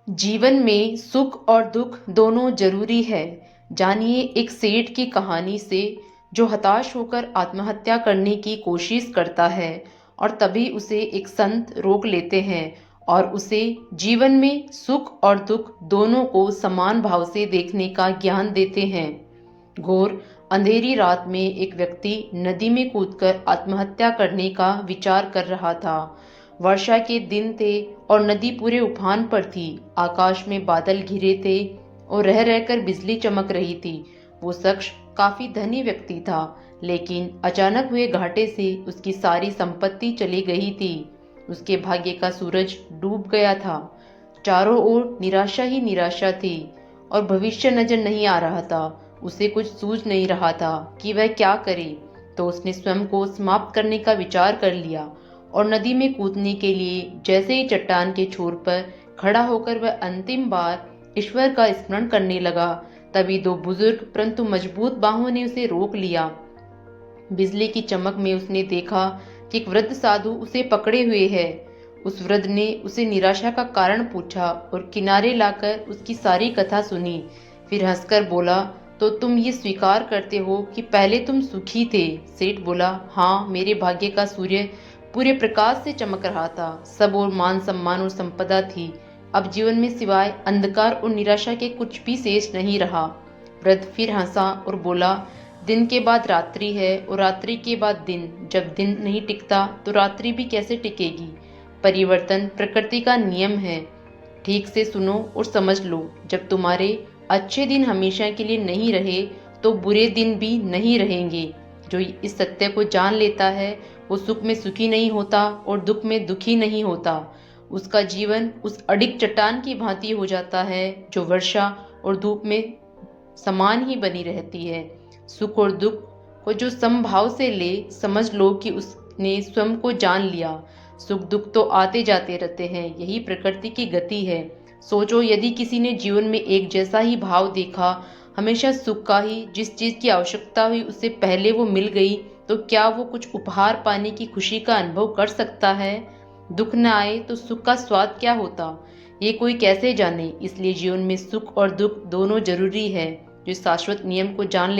जीवन में सुख और दुख दोनों जरूरी है। जानिए एक सेठ की कहानी से जो हताश होकर आत्महत्या करने की कोशिश करता है और तभी उसे एक संत रोक लेते हैं और उसे जीवन में सुख और दुख दोनों को समान भाव से देखने का ज्ञान देते हैं। घोर अंधेरी रात में एक व्यक्ति नदी में कूदकर आत्महत्या करने का विचार कर रहा था। वर्षा के दिन थे और नदी पूरे उफान पर थी। आकाश में बादल घिरे थे और रह रहकर बिजली चमक रही थी। वो शख्स काफी धनी व्यक्ति था, लेकिन अचानक हुए घाटे से उसकी सारी संपत्ति चली गई थी। उसके भाग्य का सूरज डूब गया था। चारों ओर निराशा ही निराशा थी और भविष्य नजर नहीं आ रहा था। उसे कुछ सूझ नहीं रहा था कि वह क्या करे। तो उसने स्वयं को समाप्त करने का विचार कर लिया और नदी में कूदने के लिए जैसे ही चट्टान के छोर पर खड़ा होकर वह अंतिम बार ईश्वर का स्मरण करने लगा, तभी दो बुजुर्ग परंतु मजबूत बाहों ने उसे रोक लिया। बिजली की चमक में उसने देखा कि एक वृद्ध साधु उसे पकड़े हुए है। उस वृद्ध ने उसे निराशा का कारण पूछा और किनारे लाकर उसकी सारी कथा सुनी। फिर हंसकर बोला, तो तुम ये स्वीकार करते हो कि पहले तुम सुखी थे? सेठ बोला, हाँ, मेरे भाग्य का सूर्य पूरे प्रकाश से चमक रहा था। सब और मान सम्मान और संपदा थी। अब जीवन में सिवाय अंधकार और निराशा के कुछ भी शेष नहीं रहा। वृद्ध फिर हंसा और बोला, दिन के बाद रात्रि है और रात्रि के बाद दिन। जब दिन नहीं टिकता तो रात्रि भी कैसे टिकेगी? परिवर्तन प्रकृति का नियम है। ठीक से सुनो और समझ लो, जब तुम्हारे अच्छे दिन हमेशा के लिए नहीं रहे तो बुरे दिन भी नहीं रहेंगे। जो इस सत्य को जान लेता है वो सुख में सुखी नहीं होता और दुख में दुखी नहीं होता। उसका जीवन उस अडिग चट्टान की भांति हो जाता है जो वर्षा और धूप में समान ही बनी रहती है। सुख और दुख को जो समभाव से ले, समझ लो कि उसने स्वयं को जान लिया। सुख दुख तो आते जाते रहते हैं, यही प्रकृति की गति है। सोचो, यदि किसी ने जीवन में एक जैसा ही भाव देखा, हमेशा सुख का ही, जिस चीज की आवश्यकता हुई उससे पहले वो मिल गई, तो क्या वो कुछ उपहार पाने की खुशी का अनुभव कर सकता है? दुख न आए तो सुख का स्वाद क्या होता, ये कोई कैसे जाने। इसलिए जीवन में सुख और दुख दोनों जरूरी है। जो शाश्वत नियम को जान ले